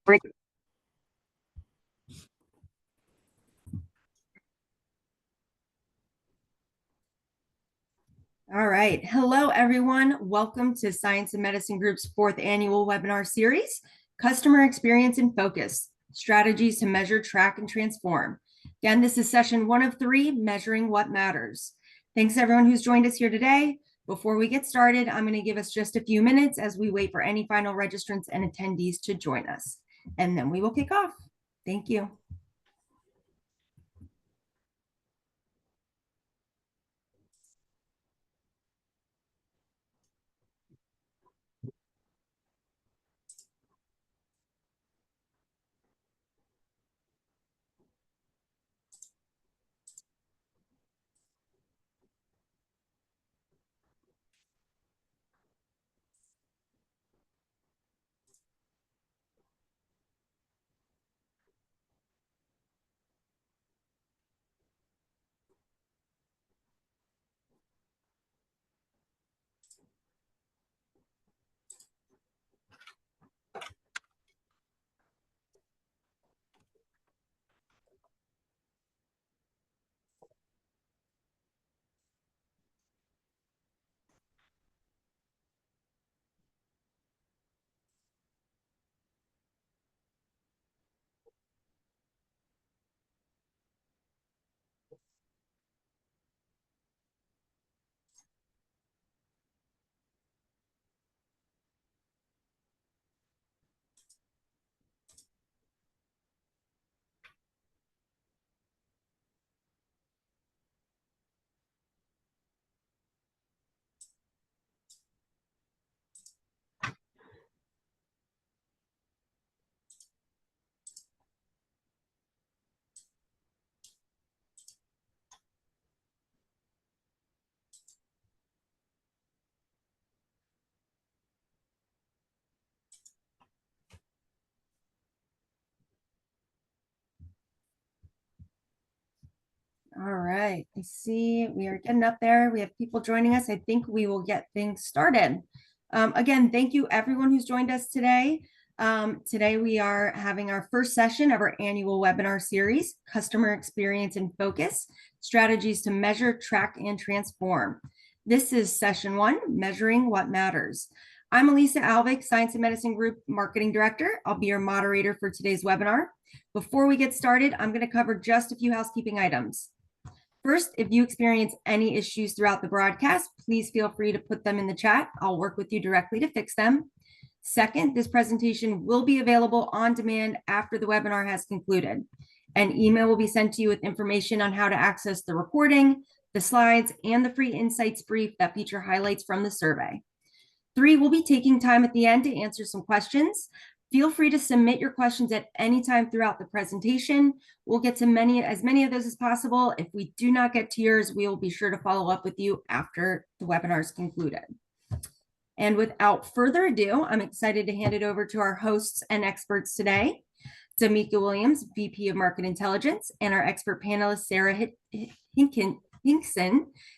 Break. All right. Hello, everyone. Welcome to Science and Medicine Group's 4th annual webinar series, Customer Experience in Focus, Strategies to Measure, Track, and Transform. Again, this is session 1 of 3, Measuring What Matters. Thanks, everyone who's joined us here today. Before we get started, I'm going to give us just a few minutes as we wait for any final registrants and attendees to join us, and then we will kick off. Thank you. All right, I see we are getting up there. We have people joining us. I think we will get things started. Again, thank you everyone who's joined us today. Today we are having our first session of our annual webinar series, Customer Experience in Focus, Strategies to Measure, Track, and Transform. This is session 1, Measuring What Matters. I'm Elisa Alvik, Science and Medicine Group Marketing Director. I'll be your moderator for today's webinar. Before we get started, I'm going to cover just a few housekeeping items. First, if you experience any issues throughout the broadcast, please feel free to put them in the chat. I'll work with you directly to fix them. Second, this presentation will be available on demand after the webinar has concluded. An email will be sent to you with information on how to access the recording, the slides, and the free insights brief that feature highlights from the survey. 3, we'll be taking time at the end to answer some questions. Feel free to submit your questions at any time throughout the presentation. We'll get to as many of those as possible. If we do not get to yours, we will be sure to follow up with you after the webinar is concluded. And without further ado, I'm excited to hand it over to our hosts and experts today, Damika Williams, VP of Market Intelligence, and our expert panelist, Sarah Hinkson,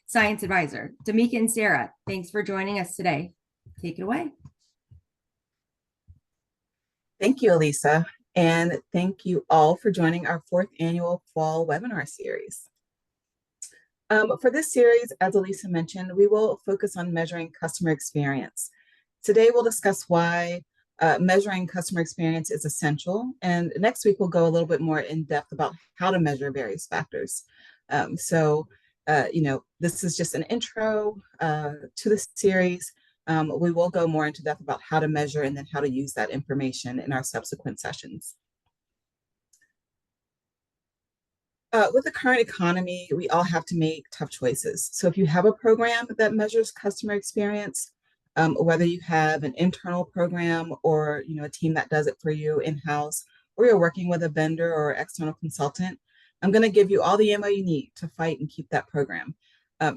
Science Advisor. Damika and Sarah, thanks for joining us today. Take it away. Thank you, Elisa, and thank you all for joining our 4th annual fall webinar series. For this series, as Elisa mentioned, we will focus on measuring customer experience. Today, we'll discuss why measuring customer experience is essential, and next week, we'll go a little bit more in depth about how to measure various factors. This is just an intro to the series. We will go more into depth about how to measure and then how to use that information in our subsequent sessions. With the current economy, we all have to make tough choices. So if you have a program that measures customer experience, whether you have an internal program or a team that does it for you in-house, or you're working with a vendor or external consultant, I'm going to give you all the ammo you need to fight and keep that program.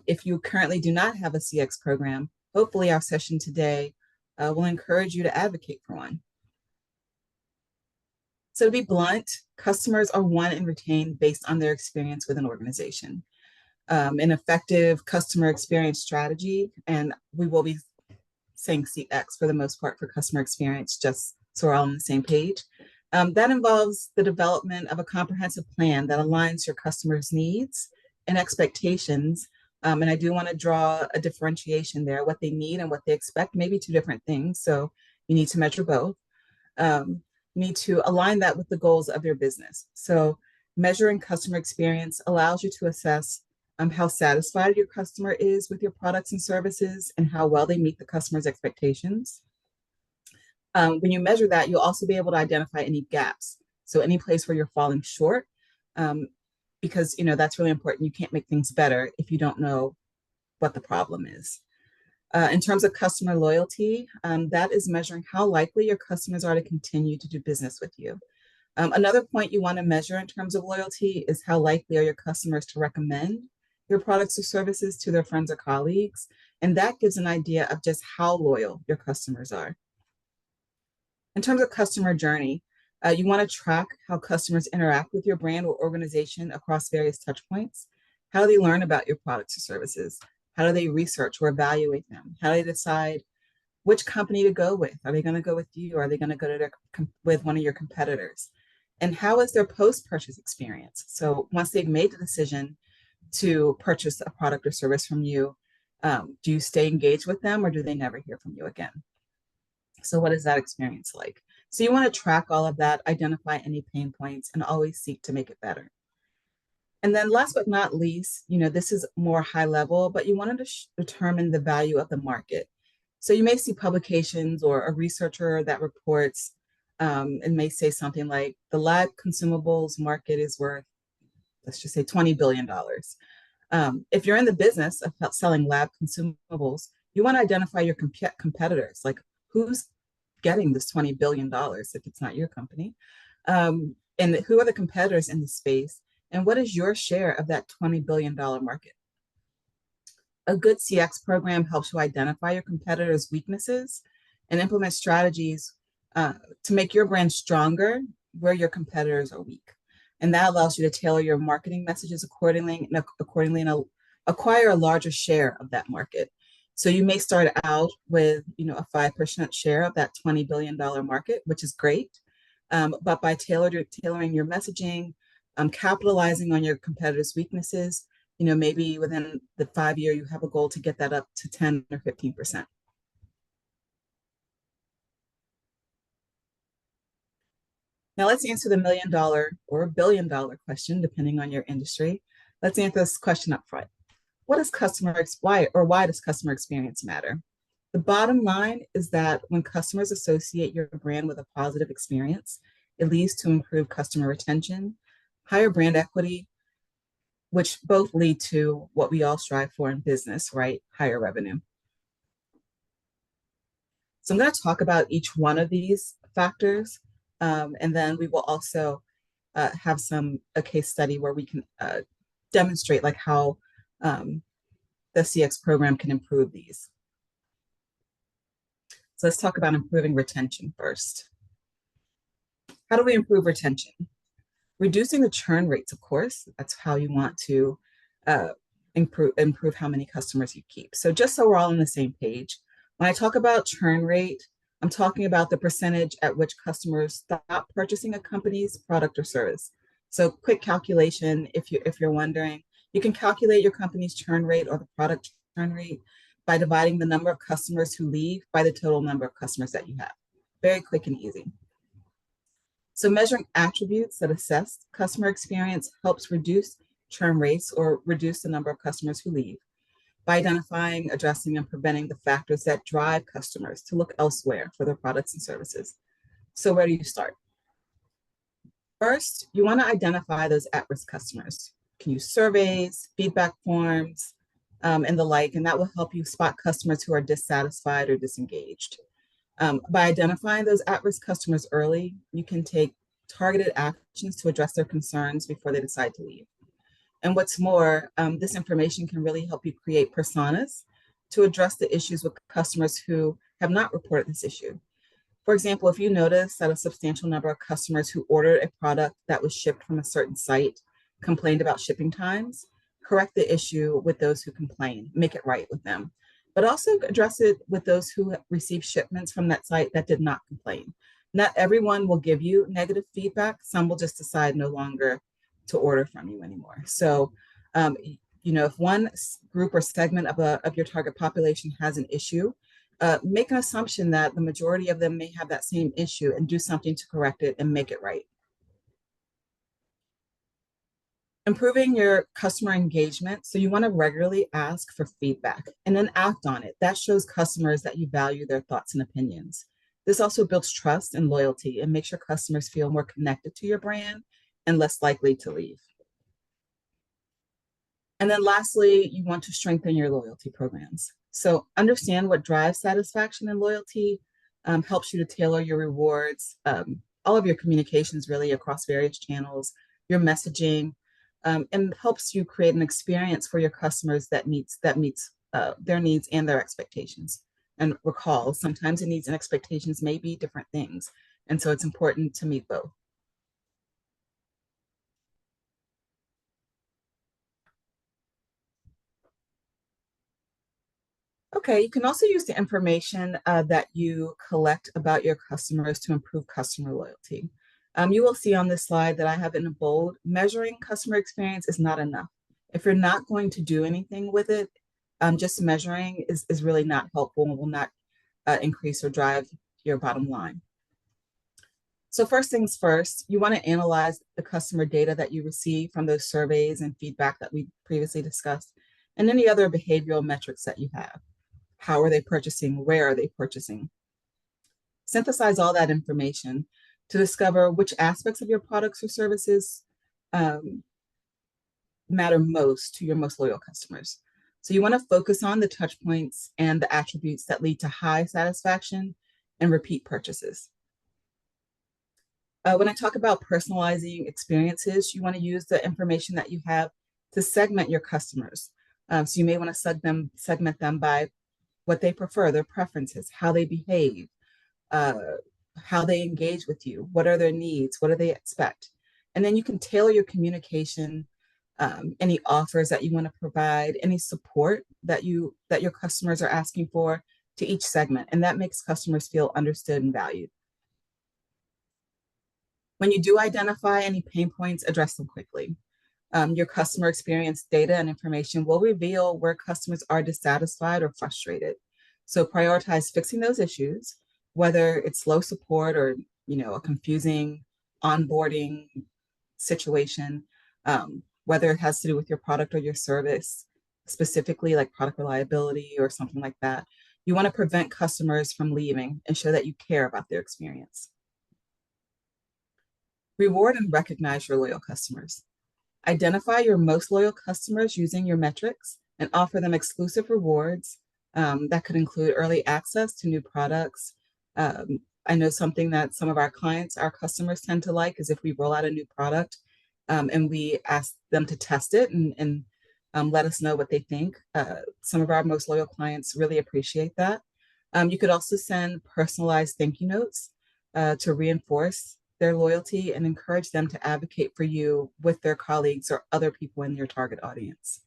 If you currently do not have a CX program, hopefully our session today will encourage you to advocate for one. So to be blunt, customers are won and retained based on their experience with an organization. An effective customer experience strategy, and we will be saying CX for the most part for customer experience, just so we're all on the same page. That involves the development of a comprehensive plan that aligns your customers' needs and expectations. And I do want to draw a differentiation there, what they need and what they expect, maybe two different things. So you need to measure both. You need to align that with the goals of your business. So measuring customer experience allows you to assess how satisfied your customer is with your products and services and how well they meet the customer's expectations. When you measure that, you'll also be able to identify any gaps. So any place where you're falling short, because that's really important. You can't make things better if you don't know what the problem is. In terms of customer loyalty, that is measuring how likely your customers are to continue to do business with you. Another point you want to measure in terms of loyalty is how likely are your customers to recommend your products or services to their friends or colleagues. And that gives an idea of just how loyal your customers are. In terms of customer journey, you want to track how customers interact with your brand or organization across various touch points. How do they learn about your products or services? How do they research or evaluate them? How do they decide which company to go with? Are they going to go with you, or are they going to go to with one of your competitors? And how is their post-purchase experience? So once they've made the decision to purchase a product or service from you, do you stay engaged with them, or do they never hear from you again? So what is that experience like? So you want to track all of that, identify any pain points, and always seek to make it better. And then last but not least, this is more high level, but you want to determine the value of the market. So you may see publications or a researcher that reports and may say something like the lab consumables market is worth, let's just say $20 billion. If you're in the business of selling lab consumables, you want to identify your competitors, like who's getting this $20 billion if it's not your company, and who are the competitors in the space, and what is your share of that $20 billion market? A good CX program helps you identify your competitors' weaknesses and implement strategies to make your brand stronger where your competitors are weak. And that allows you to tailor your marketing messages accordingly and acquire a larger share of that market. So you may start out with a 5% share of that $20 billion market, which is great. But by tailoring your messaging, capitalizing on your competitors' weaknesses, maybe within the 5 year, you have a goal to get that up to 10 or 15%. Now let's answer the $1 million or $1 billion question, depending on your industry. Let's answer this question up front. Why does customer experience matter? The bottom line is that when customers associate your brand with a positive experience, it leads to improved customer retention, higher brand equity, which both lead to what we all strive for in business, right? Higher revenue. So I'm going to talk about each one of these factors, and then we will also have a case study where we can demonstrate like how the CX program can improve these. So let's talk about improving retention first. How do we improve retention? Reducing the churn rates, of course. That's how you want to improve how many customers you keep. So just so we're all on the same page, when I talk about churn rate, I'm talking about the percentage at which customers stop purchasing a company's product or service. So quick calculation, if you're wondering, you can calculate your company's churn rate or the product churn rate by dividing the number of customers who leave by the total number of customers that you have. Very quick and easy. So measuring attributes that assess customer experience helps reduce churn rates or reduce the number of customers who leave by identifying, addressing, and preventing the factors that drive customers to look elsewhere for their products and services. So where do you start? First, you want to identify those at-risk customers. You can use surveys, feedback forms, and the like, and that will help you spot customers who are dissatisfied or disengaged. By identifying those at-risk customers early, you can take targeted actions to address their concerns before they decide to leave. And what's more, this information can really help you create personas to address the issues with customers who have not reported this issue. For example, if you notice that a substantial number of customers who ordered a product that was shipped from a certain site complained about shipping times, correct the issue with those who complain, make it right with them, but also address it with those who receive shipments from that site that did not complain. Not everyone will give you negative feedback. Some will just decide no longer to order from you anymore. So, if one group or segment of your target population has an issue, make an assumption that the majority of them may have that same issue and do something to correct it and make it right. Improving your customer engagement. So you want to regularly ask for feedback and then act on it. That shows customers that you value their thoughts and opinions. This also builds trust and loyalty and makes your customers feel more connected to your brand and less likely to leave. And then lastly, you want to strengthen your loyalty programs. So understand what drives satisfaction and loyalty, helps you to tailor your rewards, all of your communications really across various channels, your messaging, and helps you create an experience for your customers that meets their needs and their expectations. And recall, sometimes the needs and expectations may be different things. And so it's important to meet both. Okay, you can also use the information that you collect about your customers to improve customer loyalty. You will see on this slide that I have it in bold. Measuring customer experience is not enough. If you're not going to do anything with it, just measuring is really not helpful and will not increase or drive your bottom line. So first things first, you want to analyze the customer data that you receive from those surveys and feedback that we previously discussed, and any other behavioral metrics that you have. How are they purchasing? Where are they purchasing? Synthesize all that information to discover which aspects of your products or services matter most to your most loyal customers. So you want to focus on the touch points and the attributes that lead to high satisfaction and repeat purchases. When I talk about personalizing experiences, you want to use the information that you have to segment your customers. So you may want to segment them by what they prefer, their preferences, how they behave, how they engage with you, what are their needs, what do they expect. And then you can tailor your communication, any offers that you want to provide, any support that your customers are asking for to each segment. And that makes customers feel understood and valued. When you do identify any pain points, address them quickly. Your customer experience data and information will reveal where customers are dissatisfied or frustrated. So prioritize fixing those issues, whether it's slow support or a confusing onboarding situation, whether it has to do with your product or your service, specifically like product reliability or something like that. You want to prevent customers from leaving and show that you care about their experience. Reward and recognize your loyal customers. Identify your most loyal customers using your metrics and offer them exclusive rewards. That could include early access to new products. I know something that some of our customers tend to like is if we roll out a new product and we ask them to test it and let us know what they think. Some of our most loyal clients really appreciate that. You could also send personalized thank you notes to reinforce their loyalty and encourage them to advocate for you with their colleagues or other people in your target audience.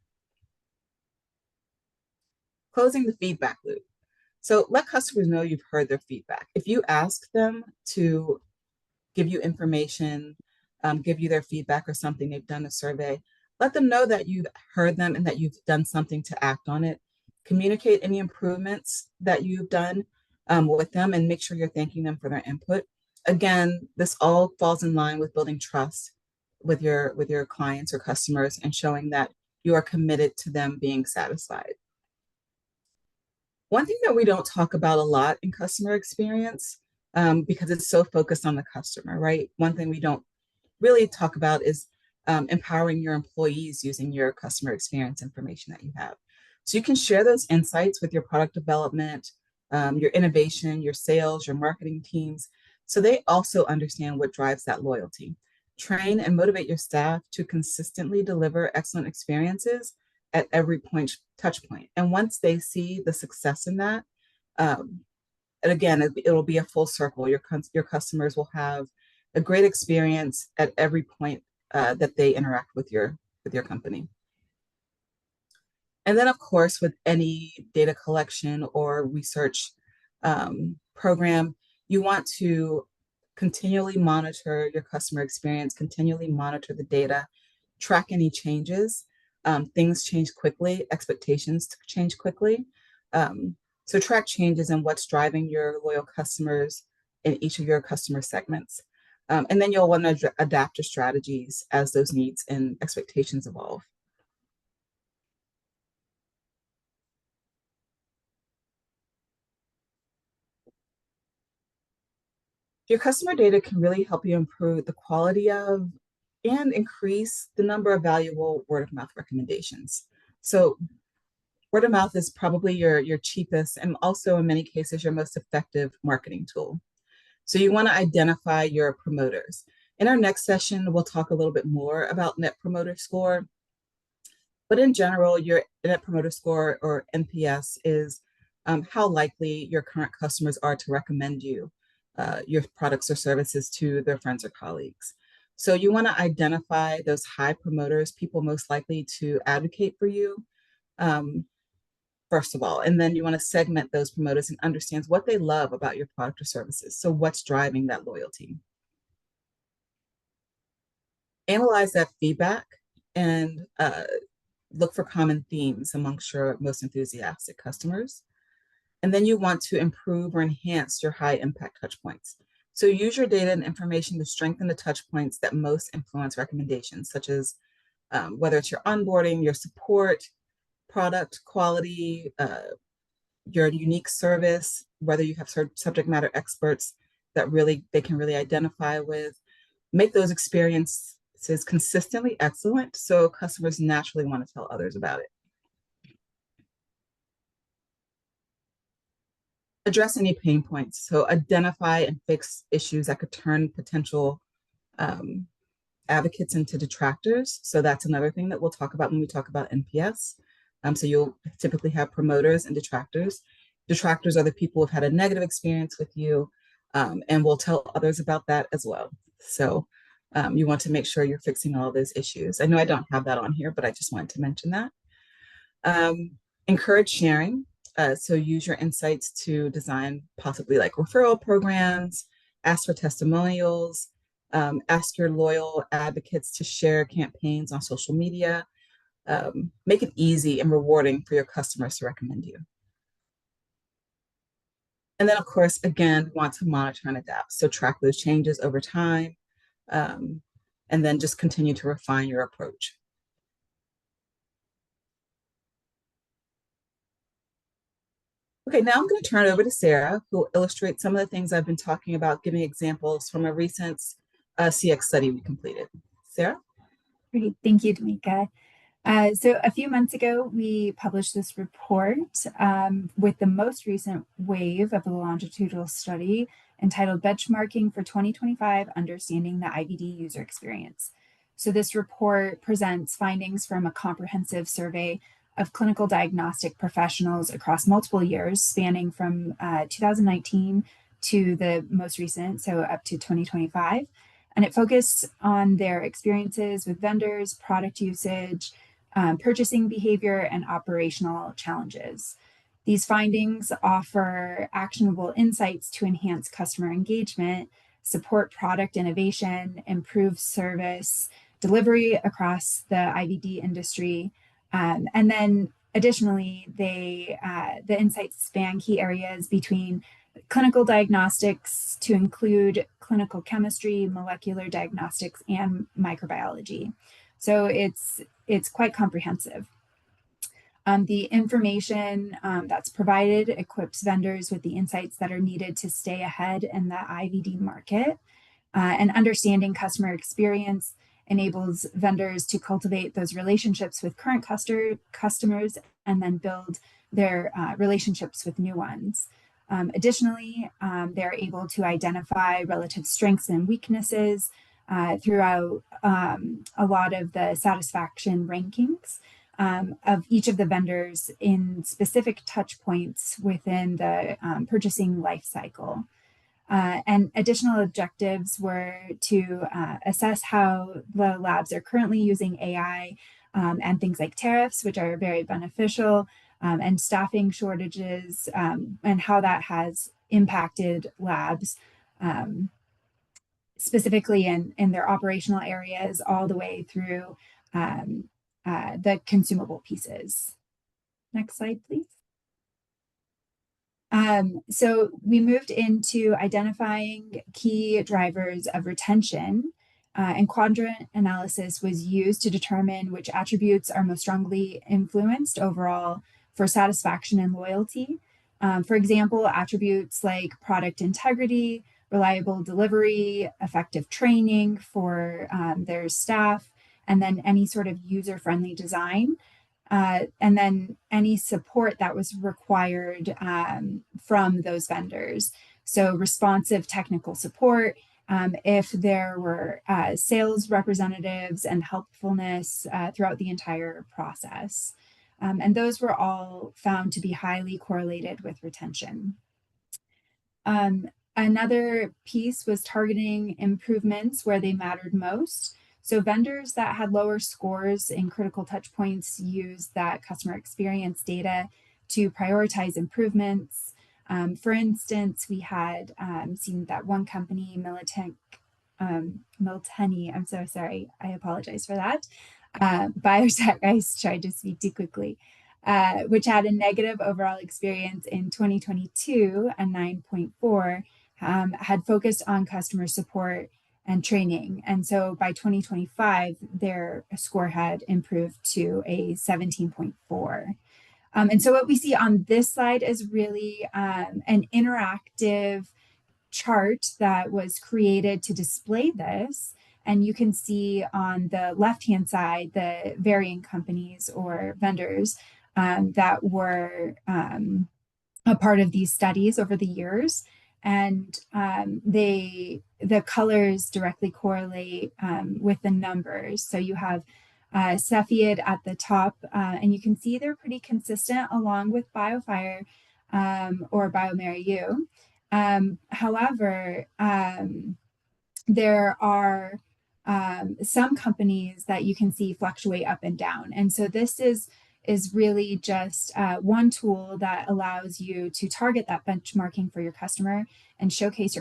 Closing the feedback loop. So let customers know you've heard their feedback. If you ask them to give you information, give you their feedback or something, they've done a survey, let them know that you've heard them and that you've done something to act on it. Communicate any improvements that you've done with them and make sure you're thanking them for their input. Again, this all falls in line with building trust with your clients or customers and showing that you are committed to them being satisfied. One thing that we don't talk about a lot in customer experience, because it's so focused on the customer, right? One thing we don't really talk about is empowering your employees using your customer experience information that you have. So you can share those insights with your product development, your innovation, your sales, your marketing teams, so they also understand what drives that loyalty. Train and motivate your staff to consistently deliver excellent experiences at every touch point. And once they see the success in that, and again, it'll be a full circle. Your customers will have a great experience at every point that they interact with your company. And then, of course, with any data collection or research program, you want to continually monitor your customer experience, continually monitor the data, track any changes. Things change quickly, expectations change quickly. Um, so track changes and what's driving your loyal customers in each of your customer segments. And then you'll want to adapt your strategies as those needs and expectations evolve. Your customer data can really help you improve the quality of and increase the number of valuable word of mouth recommendations. So word of mouth is probably your cheapest and also in many cases your most effective marketing tool. So you want to identify your promoters. In our next session, we'll talk a little bit more about Net Promoter Score. But in general, your Net Promoter Score or NPS is how likely your current customers are to recommend you your products or services to their friends or colleagues. So you want to identify those high promoters, people most likely to advocate for you, first of all, and then you want to segment those promoters and understand what they love about your product or services. So what's driving that loyalty? Analyze that feedback and look for common themes amongst your most enthusiastic customers. And then you want to improve or enhance your high impact touch points. So use your data and information to strengthen the touch points that most influence recommendations, such as whether it's your onboarding, your support, product quality, your unique service, whether you have subject matter experts that really they can really identify with. Make those experiences consistently excellent so customers naturally want to tell others about it. Address any pain points. So identify and fix issues that could turn potential advocates into detractors. So that's another thing that we'll talk about when we talk about NPS. So you'll typically have promoters and detractors. Detractors are the people who've had a negative experience with you, and we'll tell others about that as well. So you want to make sure you're fixing all those issues. I know I don't have that on here, but I just wanted to mention that. Encourage sharing. So use your insights to design possibly like referral programs, ask for testimonials, ask your loyal advocates to share campaigns on social media. Make it easy and rewarding for your customers to recommend you. And then, of course, again, we want to monitor and adapt. So track those changes over time, and then just continue to refine your approach. Okay, now I'm going to turn it over to Sarah, who will illustrate some of the things I've been talking about, giving examples from a recent CX study we completed. Sarah? Great, thank you, Tamika. So a few months ago, we published this report with the most recent wave of a longitudinal study entitled Benchmarking for 2025, Understanding the IVD User Experience. So this report presents findings from a comprehensive survey of clinical diagnostic professionals across multiple years, spanning from 2019 to the most recent, so up to 2025. And it focused on their experiences with vendors, product usage, purchasing behavior, and operational challenges. These findings offer actionable insights to enhance customer engagement, support product innovation, improve service delivery across the IVD industry. And then additionally, the insights span key areas between clinical diagnostics to include clinical chemistry, molecular diagnostics, and microbiology. So it's quite comprehensive. The information that's provided equips vendors with the insights that are needed to stay ahead in the IVD market. And understanding customer experience enables vendors to cultivate those relationships with current customers and then build their relationships with new ones. Additionally, they're able to identify relative strengths and weaknesses throughout a lot of the satisfaction rankings of each of the vendors in specific touch points within the purchasing life cycle. And additional objectives were to assess how the labs are currently using AI and things like tariffs, which are very beneficial, and staffing shortages, and how that has impacted labs. specifically in their operational areas all the way through the consumable pieces. Next slide, please. So we moved into identifying key drivers of retention, and quadrant analysis was used to determine which attributes are most strongly influenced overall for satisfaction and loyalty. For example, attributes like product integrity, reliable delivery, effective training for their staff, and then any sort of user-friendly design. And then any support that was required from those vendors. So responsive technical support, if there were sales representatives and helpfulness throughout the entire process. And those were all found to be highly correlated with retention. Another piece was targeting improvements where they mattered most. So vendors that had lower scores in critical touch points used that customer experience data to prioritize improvements. For instance, we had seen that one company, Miltenny, I'm so sorry, I apologize for that. Biotech, I tried to speak too quickly, which had a negative overall experience in 2022, a 9.4, had focused on customer support and training. And so by 2025, their score had improved to a 17.4. And so what we see on this slide is really an interactive chart that was created to display this. And you can see on the left-hand side, the varying companies or vendors that were a part of these studies over the years. And the colors directly correlate with the numbers. So you have Cepheid at the top, and you can see they're pretty consistent along with BioFire or bioMérieux. However, there are some companies that you can see fluctuate up and down. And so this is really just one tool that allows you to target that benchmarking for your customer and showcase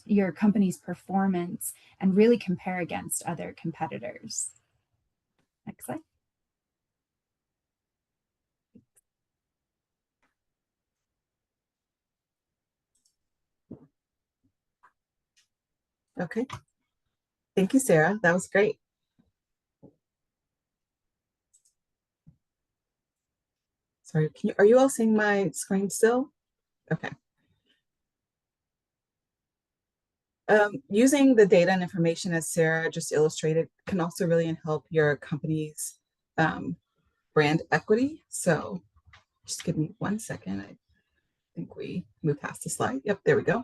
your company's performance and really compare against other competitors. Next slide. Okay. Thank you, Sarah. That was great. Sorry, are you all seeing my screen still? Okay. Using the data and information as Sarah just illustrated can also really help your company's brand equity. So just give me 1 second. I think we moved past the slide. Yep, there we go.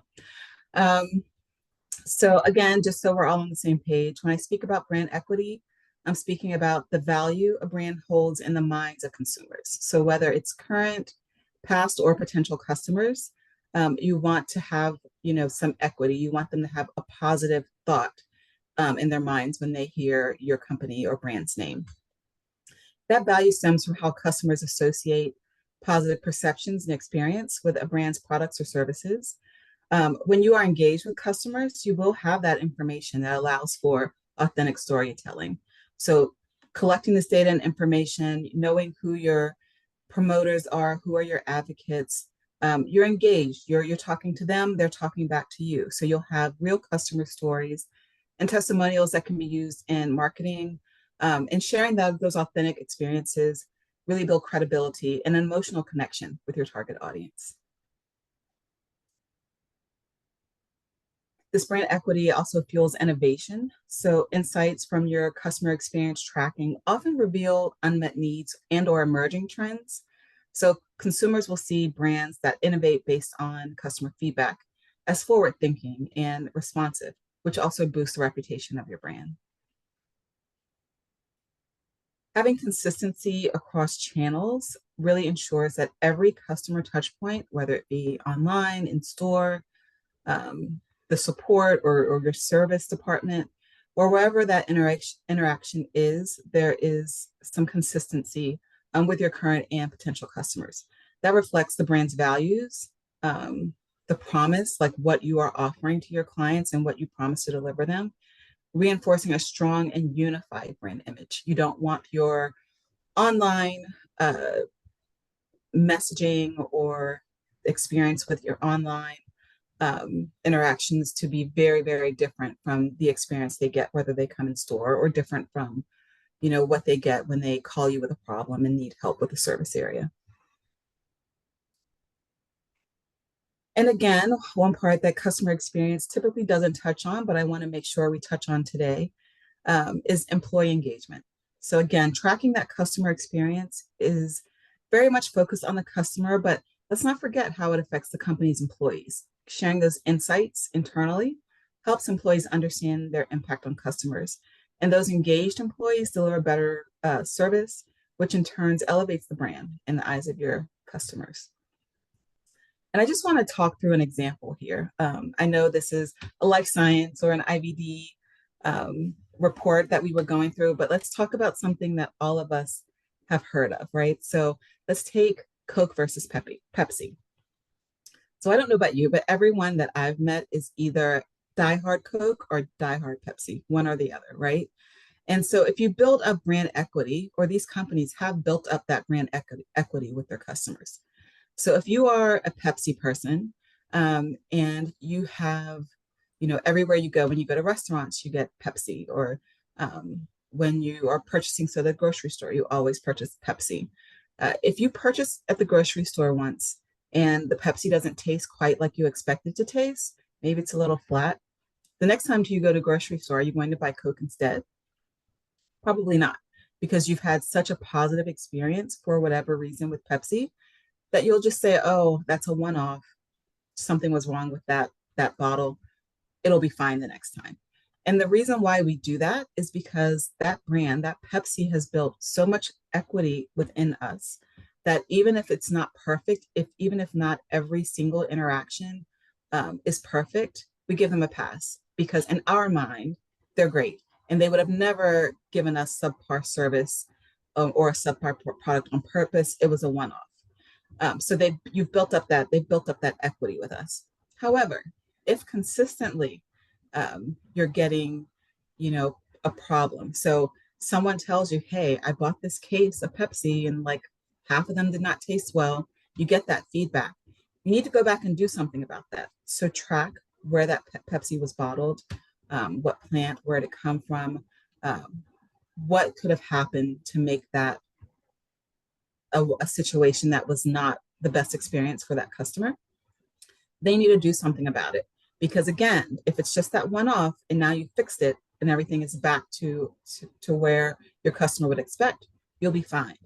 So again, just so we're all on the same page, when I speak about brand equity, I'm speaking about the value a brand holds in the minds of consumers. So whether it's current, past, or potential customers, you want to have, some equity. You want them to have a positive thought in their minds when they hear your company or brand's name. That value stems from how customers associate positive perceptions and experience with a brand's products or services. When you are engaged with customers, you will have that information that allows for authentic storytelling. So collecting this data and information, knowing who your promoters are, who are your advocates, you're engaged, you're talking to them, they're talking back to you. So you'll have real customer stories and testimonials that can be used in marketing, and sharing those authentic experiences really build credibility and an emotional connection with your target audience. This brand equity also fuels innovation. So insights from your customer experience tracking often reveal unmet needs and/or emerging trends. So consumers will see brands that innovate based on customer feedback as forward-thinking and responsive, which also boosts the reputation of your brand. Having consistency across channels really ensures that every customer touchpoint, whether it be online, in store, the support or your service department, or wherever that interaction is, there is some consistency with your current and potential customers. That reflects the brand's values, the promise, like what you are offering to your clients and what you promise to deliver them, reinforcing a strong and unified brand image. You don't want your online messaging or experience with your online interactions to be very, very different from the experience they get whether they come in store, or different from, you know, what they get when they call you with a problem and need help with a service area. And again, one part that customer experience typically doesn't touch on, but I want to make sure we touch on today, is employee engagement. So again, tracking that customer experience is very much focused on the customer, but let's not forget how it affects the company's employees. Sharing those insights internally helps employees understand their impact on customers. And those engaged employees deliver better service, which in turn elevates the brand in the eyes of your customers. And I just want to talk through an example here. I know this is a life science or an IVD report that we were going through, but let's talk about something that all of us have heard of, right? So let's take Coke versus Pepsi. So I don't know about you, but everyone that I've met is either diehard Coke or diehard Pepsi, one or the other, right? And so if you build up brand equity, or these companies have built up that brand equity with their customers. So if you are a Pepsi person, and you have, you know, everywhere you go, when you go to restaurants, you get Pepsi, or when you are purchasing, so the grocery store, you always purchase Pepsi. If you purchase at the grocery store once and the Pepsi doesn't taste quite like you expect it to taste, maybe it's a little flat, the next time you go to grocery store, are you going to buy Coke instead? Probably not, because you've had such a positive experience for whatever reason with Pepsi that you'll just say, oh, that's a one-off. Something was wrong with that bottle. It'll be fine the next time. And the reason why we do that is because that brand, that Pepsi, has built so much equity within us that even if it's not perfect, even if not every single interaction is perfect, we give them a pass, because in our mind, they're great. And they would have never given us subpar service or a subpar product on purpose. It was a one-off. So they've built up that equity with us. However, if consistently you're getting, you know, a problem, so someone tells you, hey, I bought this case of Pepsi and like half of them did not taste well, you get that feedback. You need to go back and do something about that. So track where that Pepsi was bottled, what plant, where did it come from, what could have happened to make that a situation that was not the best experience for that customer. They need to do something about it, because again, if it's just that one off and now you fixed it and everything is back to where your customer would expect, you'll be fine.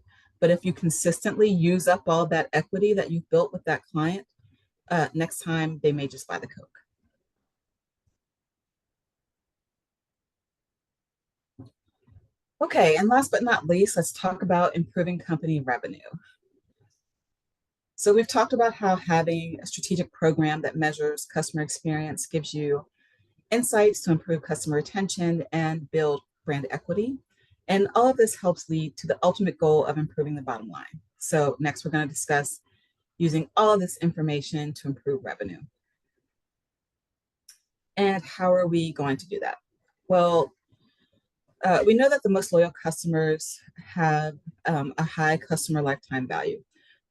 But if you consistently use up all that equity that you've built with that client, next time they may just buy the Coke. Okay, and last but not least, let's talk about improving company revenue. So we've talked about how having a strategic program that measures customer experience gives you insights to improve customer retention and build brand equity. And all of this helps lead to the ultimate goal of improving the bottom line. So next, we're going to discuss using all of this information to improve revenue. And how are we going to do that? Well, we know that the most loyal customers have a high customer lifetime value.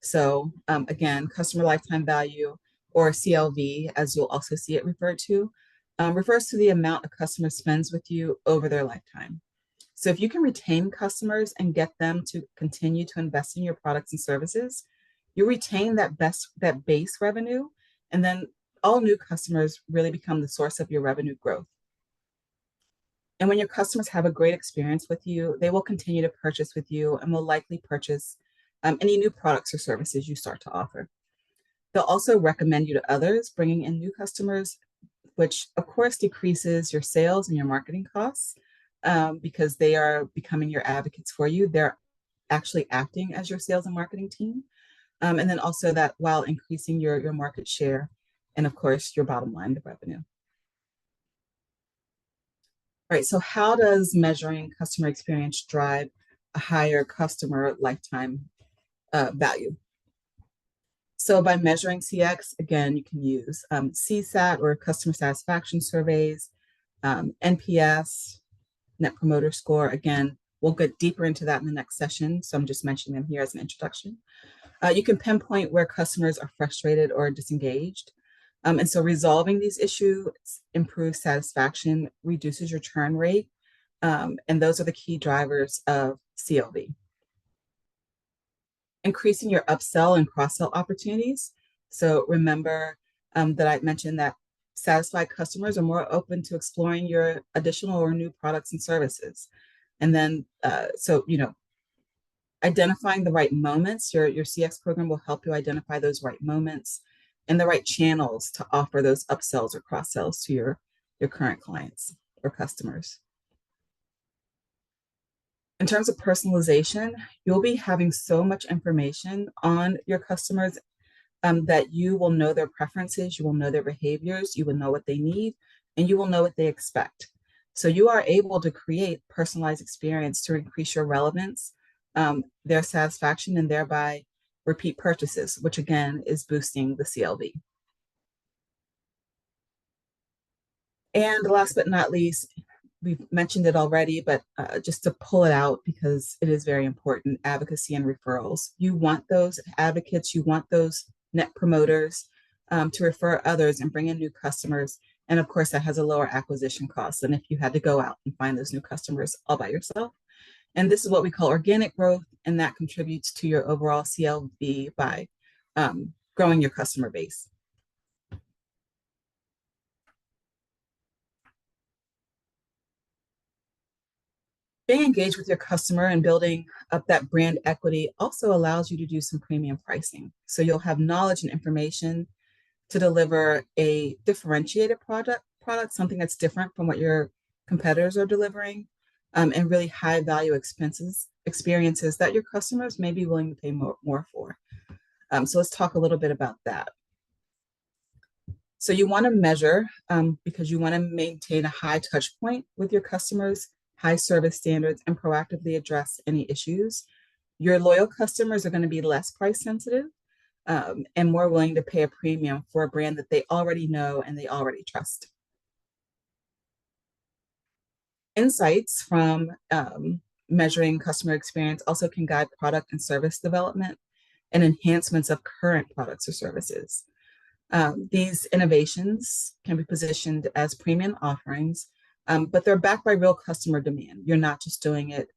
So again, customer lifetime value, or CLV, as you'll also see it referred to, refers to the amount a customer spends with you over their lifetime. So if you can retain customers and get them to continue to invest in your products and services, you retain that base revenue, and then all new customers really become the source of your revenue growth. And when your customers have a great experience with you, they will continue to purchase with you and will likely purchase any new products or services you start to offer. They'll also recommend you to others, bringing in new customers, which of course decreases your sales and your marketing costs because they are becoming your advocates for you. They're actually acting as your sales and marketing team. And then also that while increasing your market share and of course your bottom line, the revenue. All right, so how does measuring customer experience drive a higher customer lifetime value? So by measuring CX, again, you can use CSAT or customer satisfaction surveys, NPS, Net Promoter Score. Again, we'll get deeper into that in the next session. So I'm just mentioning them here as an introduction. You can pinpoint where customers are frustrated or disengaged. And so resolving these issues improves satisfaction, reduces your churn rate, and those are the key drivers of CLV. Increasing your upsell and cross-sell opportunities. So remember that I mentioned that satisfied customers are more open to exploring your additional or new products and services. And then, identifying the right moments, your CX program will help you identify those right moments and the right channels to offer those upsells or cross-sells to your current clients or customers. In terms of personalization, you'll be having so much information on your customers that you will know their preferences, you will know their behaviors, you will know what they need, and you will know what they expect. So you are able to create personalized experience to increase your relevance, their satisfaction, and thereby repeat purchases, which again is boosting the CLV. And last but not least, we've mentioned it already, but just to pull it out because it is very important, advocacy and referrals. You want those advocates, you want those net promoters to refer others and bring in new customers. And of course, that has a lower acquisition cost than if you had to go out and find those new customers all by yourself. And this is what we call organic growth, and that contributes to your overall CLV by growing your customer base. Being engaged with your customer and building up that brand equity also allows you to do some premium pricing. So you'll have knowledge and information to deliver a differentiated product, something that's different from what your competitors are delivering, and really high value experiences that your customers may be willing to pay more for. So let's talk a little bit about that. So you want to measure because you want to maintain a high touch point with your customers, high service standards, and proactively address any issues. Your loyal customers are going to be less price sensitive and more willing to pay a premium for a brand that they already know and they already trust. Insights from measuring customer experience also can guide product and service development and enhancements of current products or services. These innovations can be positioned as premium offerings, but they're backed by real customer demand. You're not just doing it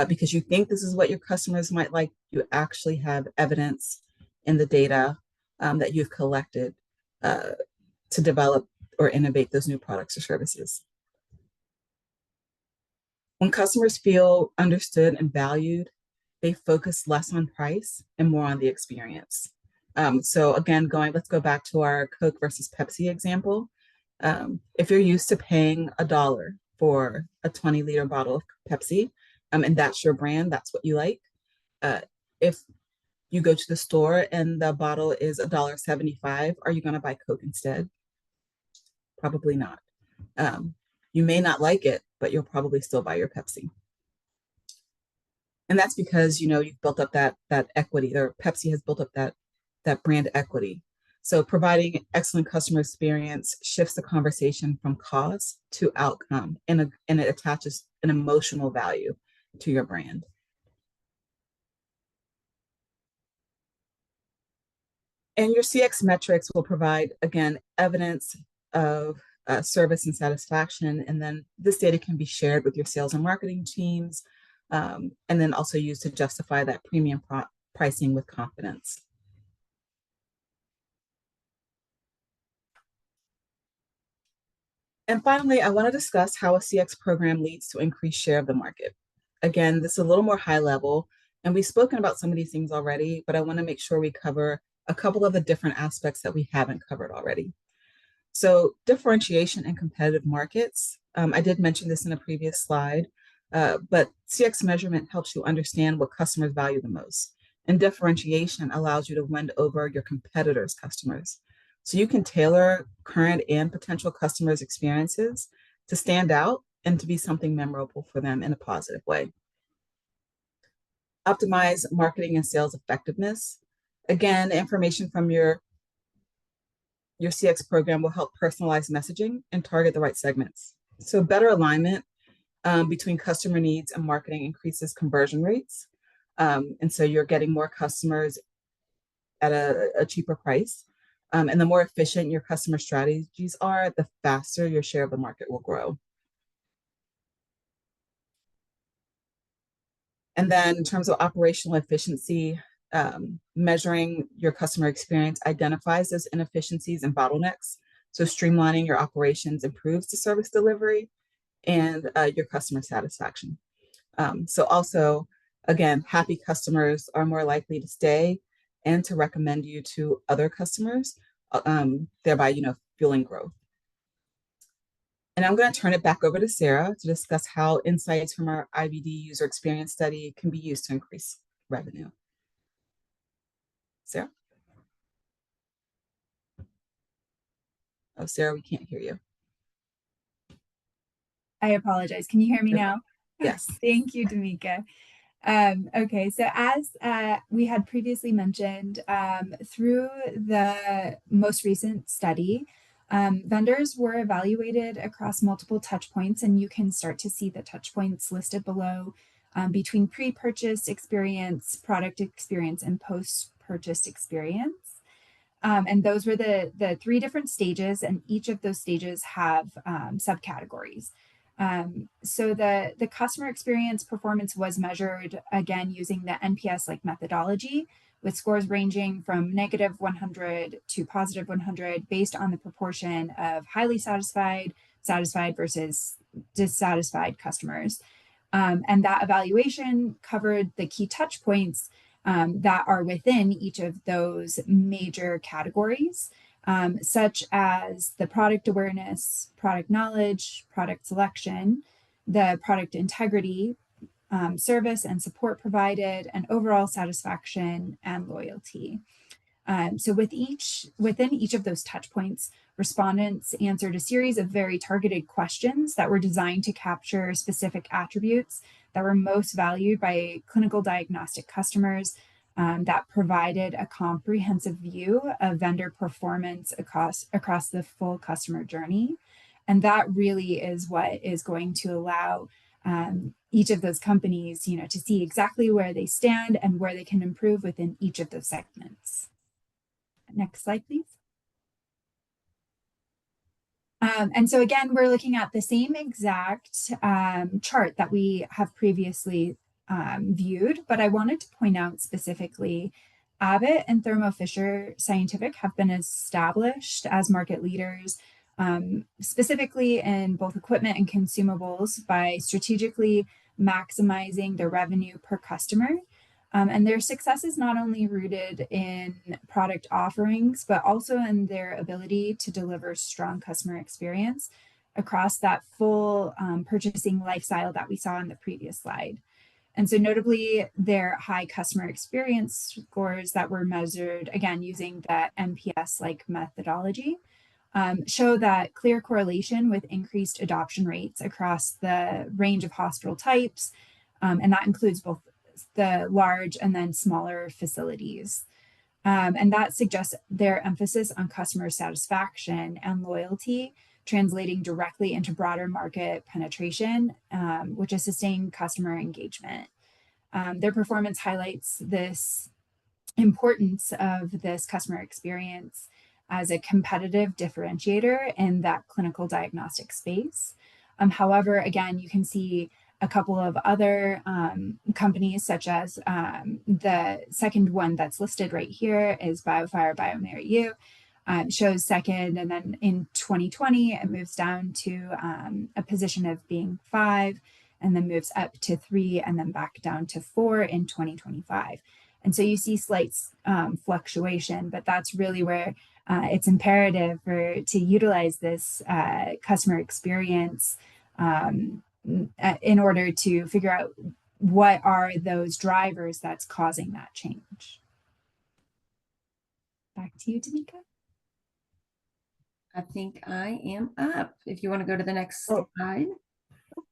because you think this is what your customers might like. You actually have evidence in the data that you've collected to develop or innovate those new products or services. When customers feel understood and valued, they focus less on price and more on the experience. So again, let's go back to our Coke versus Pepsi example. If you're used to paying $1 for a 20-liter bottle of Pepsi, and that's your brand, that's what you like. If you go to the store and the bottle is $1.75, are you going to buy Coke instead? Probably not. You may not like it, but you'll probably still buy your Pepsi. And that's because, you've built up that equity, or Pepsi has built up that brand equity. So providing excellent customer experience shifts the conversation from cost to outcome, and it attaches an emotional value to your brand. And your CX metrics will provide, again, evidence of service and satisfaction. And then this data can be shared with your sales and marketing teams, and then also used to justify that premium pricing with confidence. And finally, I want to discuss how a CX program leads to increased share of the market. Again, this is a little more high level, and we've spoken about some of these things already, but I want to make sure we cover a couple of the different aspects that we haven't covered already. So differentiation in competitive markets. I did mention this in a previous slide, but CX measurement helps you understand what customers value the most. And differentiation allows you to win over your competitors' customers. So you can tailor current and potential customers' experiences to stand out and to be something memorable for them in a positive way. Optimize marketing and sales effectiveness. Again, information from your CX program will help personalize messaging and target the right segments. So better alignment between customer needs and marketing increases conversion rates. And so you're getting more customers at a cheaper price. And the more efficient your customer strategies are, the faster your share of the market will grow. And then in terms of operational efficiency, measuring your customer experience identifies those inefficiencies and bottlenecks. So streamlining your operations improves the service delivery and your customer satisfaction. So also, again, happy customers are more likely to stay and to recommend you to other customers, thereby, fueling growth. And I'm going to turn it back over to Sarah to discuss how insights from our IBD user experience study can be used to increase revenue. Sarah? Oh, Sarah, we can't hear you. I apologize. Can you hear me now? Yes. Thank you, Tamika. Okay, so as we had previously mentioned, through the most recent study, vendors were evaluated across multiple touch points, and you can start to see the touch points listed below between pre-purchase experience, product experience, and post-purchase experience. And those were the three different stages, and each of those stages have subcategories. So the customer experience performance was measured again using the NPS-like methodology, with scores ranging from -100 to +100 based on the proportion of highly satisfied, satisfied versus dissatisfied customers. And that evaluation covered the key touch points that are within each of those major categories, such as the product awareness, product knowledge, product selection, the product integrity, service and support provided, and overall satisfaction and loyalty. So within each of those touch points, respondents answered a series of very targeted questions that were designed to capture specific attributes that were most valued by clinical diagnostic customers, that provided a comprehensive view of vendor performance across the full customer journey. And that really is what is going to allow each of those companies, to see exactly where they stand and where they can improve within each of those segments. Next slide, please. And so again, we're looking at the same exact chart that we have previously viewed, but I wanted to point out specifically, Abbott and Thermo Fisher Scientific have been established as market leaders, specifically in both equipment and consumables, by strategically maximizing their revenue per customer. And their success is not only rooted in product offerings, but also in their ability to deliver strong customer experience across that full purchasing lifestyle that we saw in the previous slide. And so notably, their high customer experience scores that were measured, again, using that NPS-like methodology, show that clear correlation with increased adoption rates across the range of hospital types, and that includes both the large and then smaller facilities. And that suggests their emphasis on customer satisfaction and loyalty, translating directly into broader market penetration, which is sustained customer engagement. Their performance highlights this importance of this customer experience as a competitive differentiator in that clinical diagnostic space. However, again, you can see a couple of other companies, such as the second one that's listed right here is BioFire bioMérieux, shows second, and then in 2020 it moves down to a position of being 5, and then moves up to 3, and then back down to 4 in 2025. And so you see slight fluctuation, but that's really where it's imperative to utilize this customer experience in order to figure out what are those drivers that's causing that change. Back to you, Tamika. I think I am up. If you want to go to the next slide.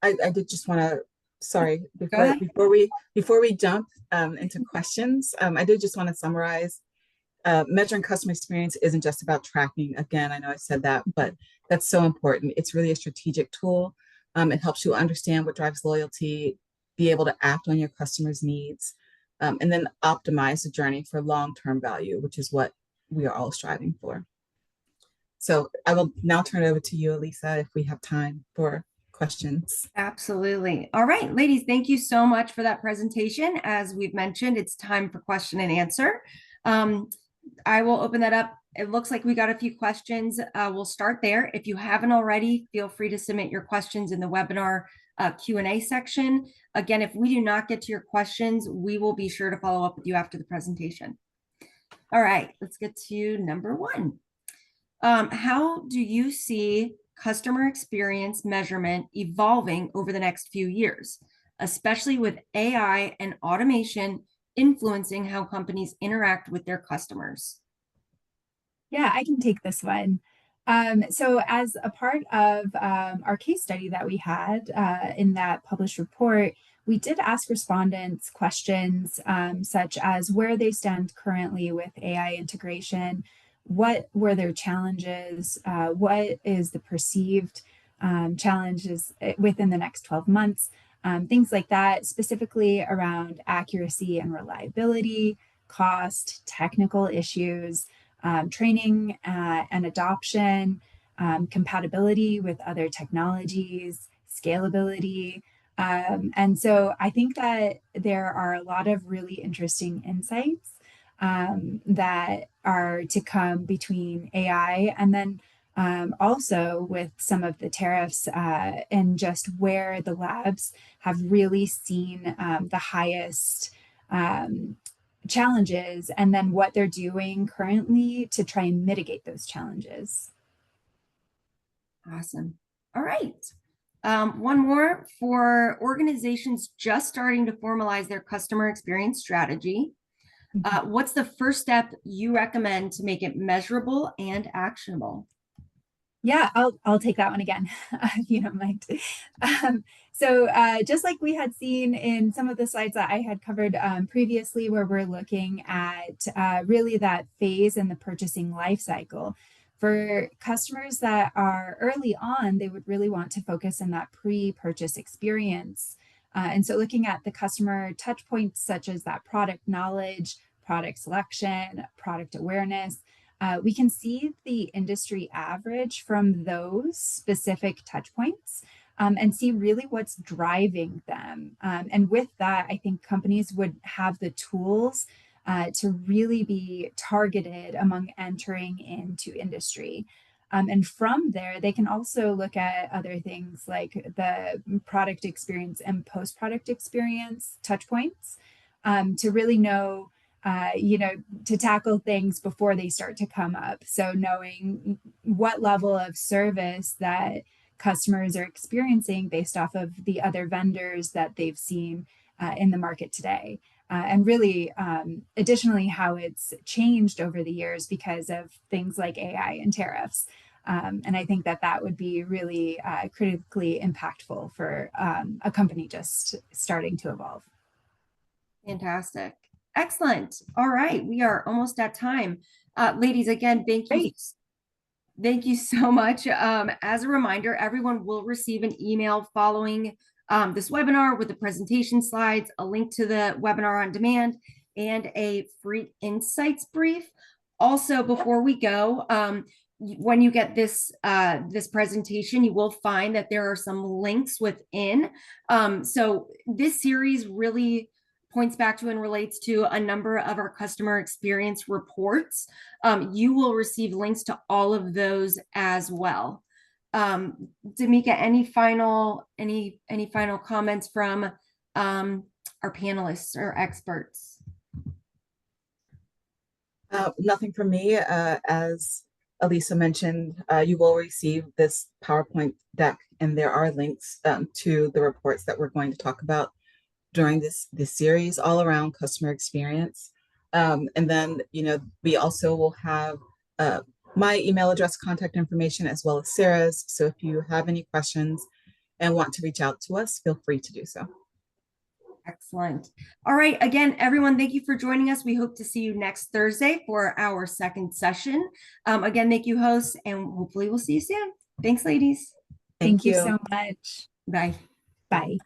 I did just want to, sorry, before we jump into questions, I did just want to summarize measuring customer experience isn't just about tracking. Again, I know I said that, but that's so important. It's really a strategic tool. It helps you understand what drives loyalty, be able to act on your customers' needs, and then optimize the journey for long-term value, which is what we are all striving for. So I will now turn it over to you, Elisa, if we have time for questions. Absolutely. All right, ladies, thank you so much for that presentation. As we've mentioned, it's time for question and answer. I will open that up. It looks like we got a few questions. We'll start there. If you haven't already, feel free to submit your questions in the webinar Q&A section. Again, if we do not get to your questions, we will be sure to follow up with you after the presentation. All right, let's get to number one. How do you see customer experience measurement evolving over the next few years, especially with AI and automation influencing how companies interact with their customers? Yeah, I can take this one. So as a part of our case study that we had in that published report, we did ask respondents questions such as where they stand currently with AI integration, what were their challenges, what is the perceived challenges within the next 12 months, things like that, specifically around accuracy and reliability, cost, technical issues, training and adoption, compatibility with other technologies, scalability. And so I think that there are a lot of really interesting insights that are to come between AI and then also with some of the tariffs and just where the labs have really seen the highest challenges and then what they're doing currently to try and mitigate those challenges. Awesome. All right. One more for organizations just starting to formalize their customer experience strategy. What's the first step you recommend to make it measurable and actionable? Yeah, I'll take that one again, if you don't mind. So just like we had seen in some of the slides that I had covered previously, where we're looking at really that phase in the purchasing life cycle. For customers that are early on, they would really want to focus on that pre-purchase experience. And so looking at the customer touch points, such as that product knowledge, product selection, product awareness, we can see the industry average from those specific touch points and see really what's driving them. And with that, I think companies would have the tools to really be targeted among entering into industry. And from there, they can also look at other things like the product experience and post-product experience touch points to really know to tackle things before they start to come up. So knowing what level of service that customers are experiencing based off of the other vendors that they've seen in the market today. And really, additionally, how it's changed over the years because of things like AI and tariffs. And I think that that would be really critically impactful for a company just starting to evolve. Fantastic. Excellent. All right. We are almost at time. Ladies, again, thank you. Great. Thank you so much. As a reminder, everyone will receive an email following this webinar with the presentation slides, a link to the webinar on demand, and a free insights brief. Also, before we go, when you get this this presentation, you will find that there are some links within. So this series really points back to and relates to a number of our customer experience reports. You will receive links to all of those as well. D'Amica, any final comments from our panelists or experts? Nothing from me. As Elisa mentioned, you will receive this PowerPoint deck, and there are links to the reports that we're going to talk about during this series, all around customer experience. And then, we also will have my email address, contact information, as well as Sarah's. So if you have any questions and want to reach out to us, feel free to do so. Excellent. All right. Again, everyone, thank you for joining us. We hope to see you next Thursday for our second session. Again, thank you, hosts, and hopefully we'll see you soon. Thanks, ladies. Thank you you. so much. Bye. Bye.